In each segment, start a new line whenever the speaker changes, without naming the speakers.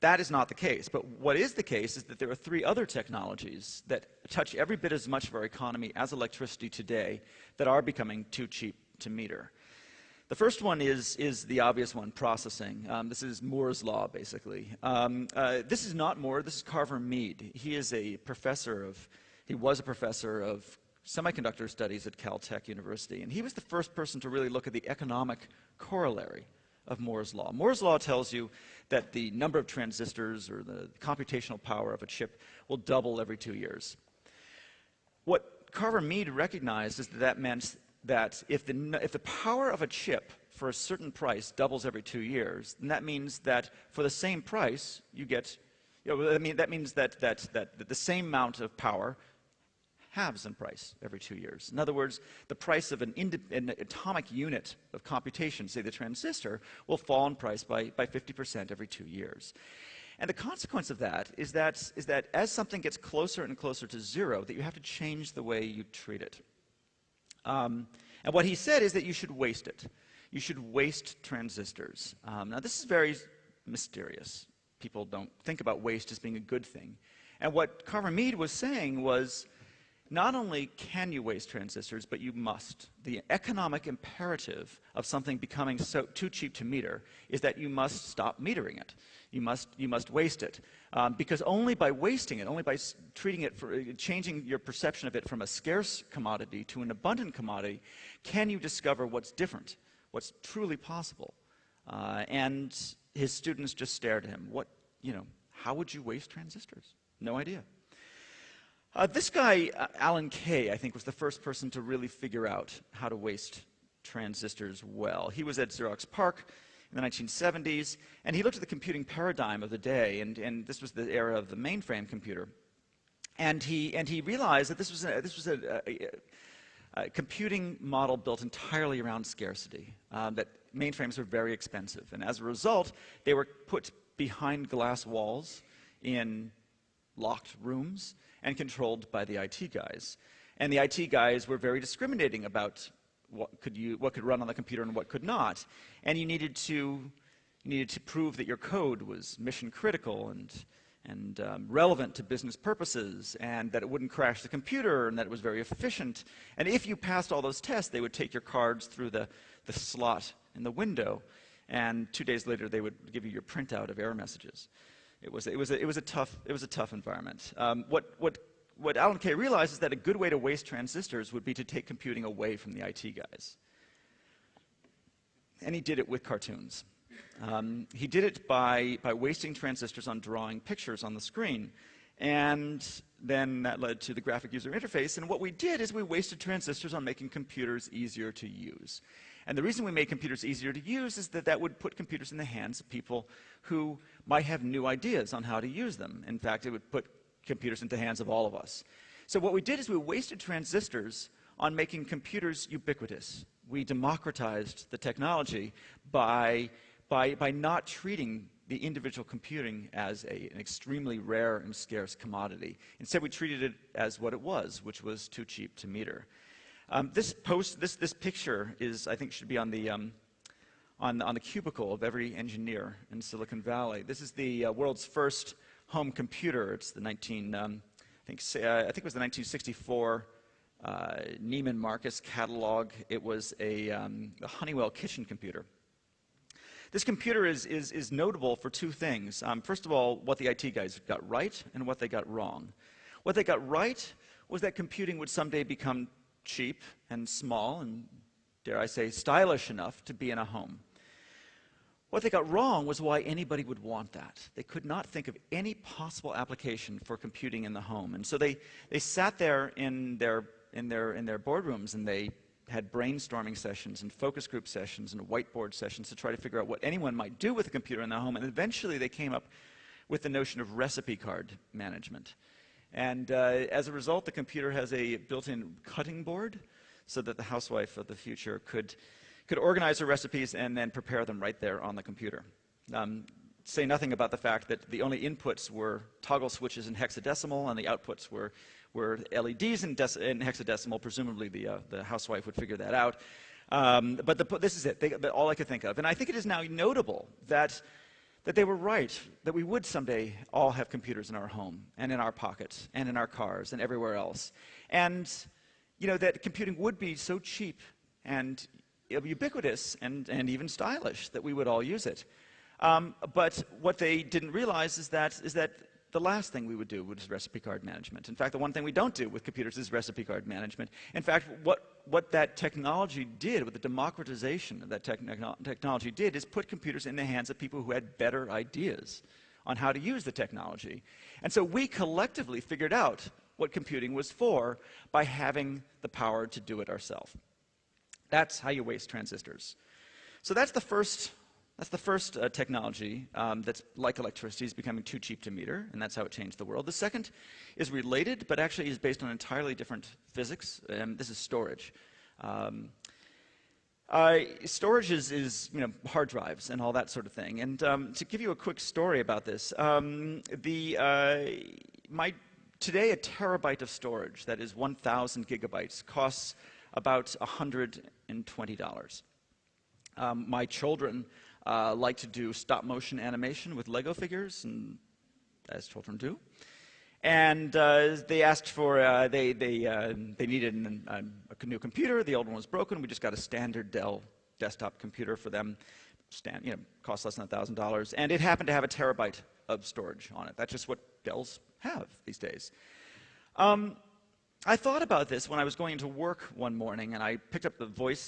That is not the case. But what is the case is that there are 3 other technologies that touch every bit as much of our economy as electricity today that are becoming too cheap to meter. The first one is the obvious one, processing. This is Moore's law, basically. This is not Moore, this is Carver Mead. He was a professor of semiconductor studies at Caltech University, and he was the first person to really look at the economic corollary of Moore's law. Moore's law tells you that the number of transistors or the computational power of a chip will double every 2 years. What Carver Mead recognized is that meant that if the power of a chip for a certain price doubles every 2 years, then that means that for the same price you get, that means that the same amount of power halves in price every 2 years. In other words, the price of an atomic unit of computation, say the transistor, will fall in price by 50% every 2 years. And the consequence of that is that as something gets closer and closer to zero, that you have to change the way you treat it. And what he said is that you should waste it. You should waste transistors. Now this is very mysterious. People don't think about waste as being a good thing. And what Carver Mead was saying was, not only can you waste transistors, but you must. The economic imperative of something becoming too cheap to meter is that you must stop metering it. You must waste it. Because only by wasting it, only by treating it, changing your perception of it from a scarce commodity to an abundant commodity, can you discover what's different, what's truly possible. And his students just stared at him. How would you waste transistors? No idea. This guy, Alan Kay, I think, was the first person to really figure out how to waste transistors well. He was at Xerox PARC in the 1970s, and he looked at the computing paradigm of the day, and this was the era of the mainframe computer. And he realized that this was a computing model built entirely around scarcity, that mainframes were very expensive. And as a result, they were put behind glass walls in locked rooms and controlled by the IT guys. And the IT guys were very discriminating about what could run on the computer and what could not. And you needed to prove that your code was mission critical and relevant to business purposes, and that it wouldn't crash the computer, and that it was very efficient. And if you passed all those tests, they would take your cards through the slot in the window, and 2 days later they would give you your printout of error messages. It was a tough environment. What Alan Kay realized is that a good way to waste transistors would be to take computing away from the IT guys. And he did it with cartoons. He did it by wasting transistors on drawing pictures on the screen. And then that led to the graphic user interface. And what we did is we wasted transistors on making computers easier to use. And the reason we made computers easier to use is that that would put computers in the hands of people who might have new ideas on how to use them. In fact, it would put computers into the hands of all of us. So what we did is we wasted transistors on making computers ubiquitous. We democratized the technology by not treating the individual computing as an extremely rare and scarce commodity. Instead, we treated it as what it was, which was too cheap to meter. This picture is, I think, should be on the cubicle of every engineer in Silicon Valley. This is the world's first home computer. It's the I think it was the 1964 Neiman Marcus catalog. It was a Honeywell kitchen computer. This computer is notable for two things. First of all, what the IT guys got right and what they got wrong. What they got right was that computing would someday become cheap and small and, dare I say, stylish enough to be in a home. What they got wrong was why anybody would want that. They could not think of any possible application for computing in the home. And so they sat there in their boardrooms, and they had brainstorming sessions and focus group sessions and whiteboard sessions to try to figure out what anyone might do with a computer in their home. And eventually they came up with the notion of recipe card management. And as a result, the computer has a built-in cutting board so that the housewife of the future could organize her recipes and then prepare them right there on the computer. Say nothing about the fact that the only inputs were toggle switches in hexadecimal, and the outputs were LEDs in hexadecimal. Presumably the housewife would figure that out. But this is it, all I could think of. And I think it is now notable that that they were right, that we would someday all have computers in our home and in our pockets and in our cars and everywhere else. And that computing would be so cheap and ubiquitous and even stylish that we would all use it. But what they didn't realize is that the last thing we would do was recipe card management. In fact, the one thing we don't do with computers is recipe card management. In fact, what that technology did, what the democratization of that technology did, is put computers in the hands of people who had better ideas on how to use the technology. And so we collectively figured out what computing was for by having the power to do it ourselves. That's how you waste transistors. So that's the first technology that's like electricity, is becoming too cheap to meter, and that's how it changed the world. The second is related, but actually is based on entirely different physics. This is storage. Storage is hard drives and all that sort of thing. And to give you a quick story about this, today a terabyte of storage, that is 1,000 gigabytes, costs about $120. My children like to do stop-motion animation with Lego figures, and as children do. And they asked for, they needed a new computer. The old one was broken. We just got a standard Dell desktop computer for them. Cost less than $1,000. And it happened to have a terabyte of storage on it. That's just what Dells have these days. I thought about this when I was going to work one morning, and I picked up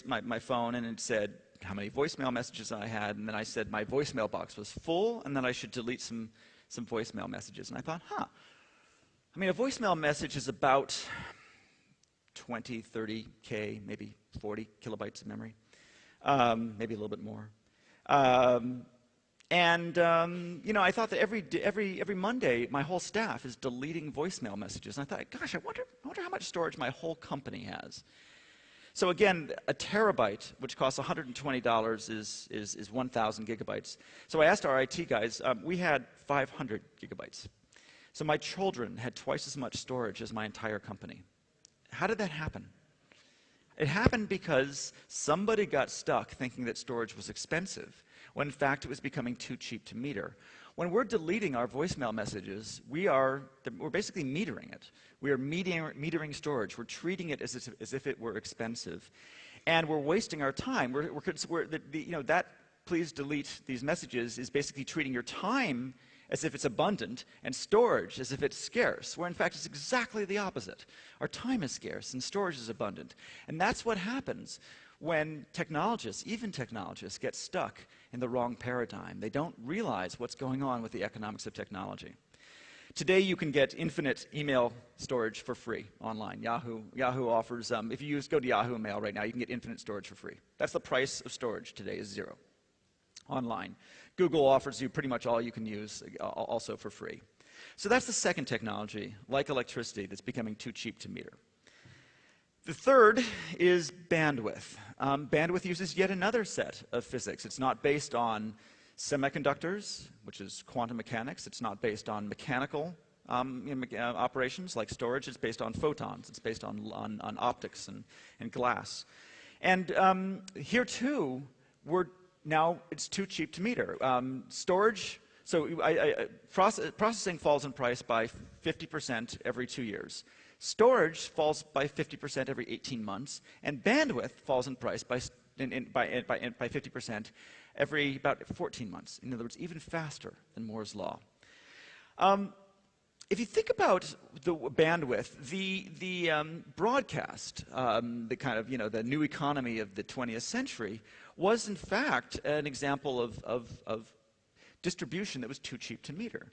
my phone, and it said how many voicemail messages I had, and then I said my voicemail box was full, and then I should delete some voicemail messages. And I thought, I mean, a voicemail message is about 20, 30 K, maybe 40 kilobytes of memory, maybe a little bit more. I thought that every Monday, my whole staff is deleting voicemail messages. And I thought, gosh, I wonder how much storage my whole company has. So again, a terabyte, which costs $120, is 1,000 gigabytes. So I asked our IT guys, we had 500 gigabytes. So my children had twice as much storage as my entire company. How did that happen? It happened because somebody got stuck thinking that storage was expensive, when in fact it was becoming too cheap to meter. When we're deleting our voicemail messages, we're basically metering it. We are metering storage. We're treating it as if it were expensive. And we're wasting our time. That please delete these messages is basically treating your time as if it's abundant, and storage as if it's scarce, where in fact it's exactly the opposite. Our time is scarce and storage is abundant. And that's what happens when technologists, even technologists, get stuck in the wrong paradigm. They don't realize what's going on with the economics of technology. Today you can get infinite email storage for free online. Yahoo offers, if you go to Yahoo Mail right now, you can get infinite storage for free. That's the price of storage today, is $0 online. Google offers you pretty much all you can use also for free. So that's the second technology, like electricity, that's becoming too cheap to meter. The third is bandwidth. Bandwidth uses yet another set of physics. It's not based on semiconductors, which is quantum mechanics. It's not based on mechanical operations like storage. It's based on photons. It's based on optics and glass. And here too, now it's too cheap to meter. Storage, processing falls in price by 50% every 2 years. Storage falls by 50% every 18 months, and bandwidth falls in price by 50% every about 14 months. In other words, even faster than Moore's law. If you think about the bandwidth, the broadcast, the kind of the new economy of the 20th century, was in fact an example of distribution that was too cheap to meter.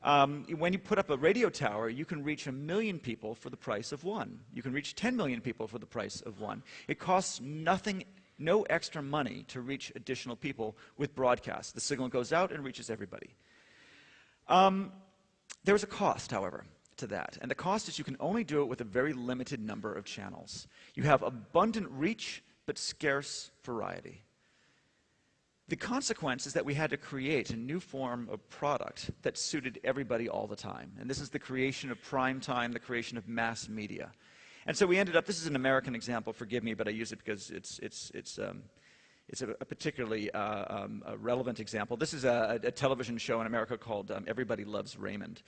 When you put up a radio tower, you can reach 1 million people for the price of one. You can reach 10 million people for the price of one. It costs nothing, no extra money to reach additional people with broadcast. The signal goes out and reaches everybody. There's a cost, however, to that. And the cost is you can only do it with a very limited number of channels. You have abundant reach, but scarce variety. The consequence is that we had to create a new form of product that suited everybody all the time. And this is the creation of prime time, the creation of mass media. And so we ended up, this is an American example, forgive me, but I use it because it's a particularly a relevant example. This is a television show in America called Everybody Loves Raymond.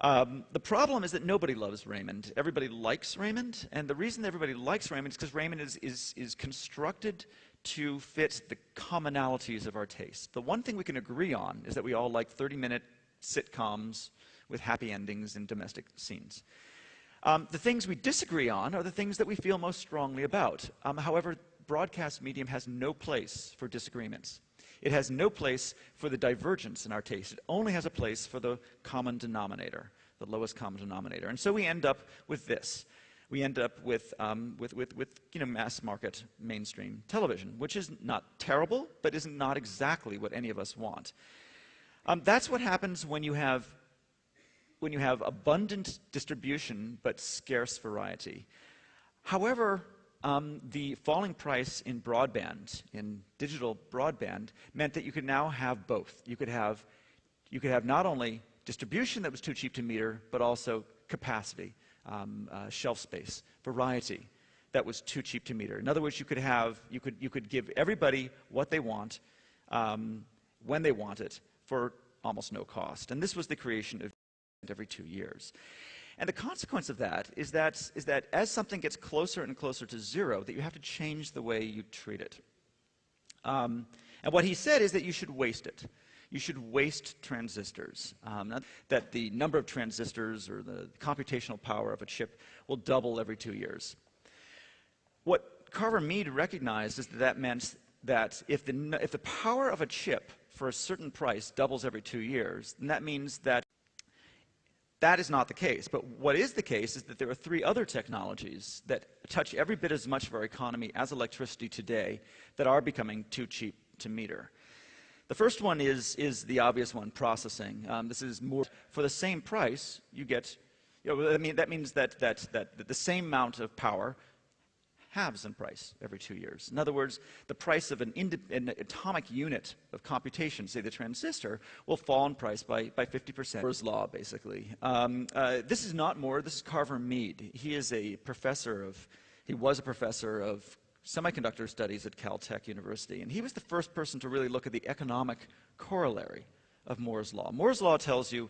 The problem is that nobody loves Raymond. Everybody likes Raymond, and the reason everybody likes Raymond is because Raymond is constructed to fit the commonalities of our taste. The one thing we can agree on is that we all like 30-minute sitcoms with happy endings and domestic scenes. The things we disagree on are the things that we feel most strongly about. However, broadcast medium has no place for disagreements. It has no place for the divergence in our taste. It only has a place for the common denominator, the lowest common denominator. And so we end up with this. We end up with mass market mainstream television, which is not terrible, but is not exactly what any of us want. That's what happens when you have abundant distribution but scarce variety. However, the falling price in broadband, in digital broadband, meant that you could now have both. You could have not only distribution that was too cheap to meter, but also capacity, shelf space, variety that was too cheap to meter. In other words, you could give everybody what they want, when they want it, for almost no cost. And this was the creation of every 2 years. And the consequence of that is that as something gets closer and closer to zero, that you have to change the way you treat it. And what he said is that you should waste it. You should waste transistors. That the number of transistors or the computational power of a chip will double every 2 years. What Carver Mead recognized is that meant that if the power of a chip for a certain price doubles every 2 years, then that means that is not the case. But what is the case is that there are 3 other technologies that touch every bit as much of our economy as electricity today that are becoming too cheap to meter. The first one is the obvious one, processing. This is more for the same price. You get, that means that the same amount of power halves in price every 2 years. In other words, the price of an atomic unit of computation, say the transistor, will fall in price by 50%. Moore's law, basically. This is not Moore, this is Carver Mead. He was a professor of semiconductor studies at Caltech University, and he was the first person to really look at the economic corollary of Moore's law. Moore's law tells you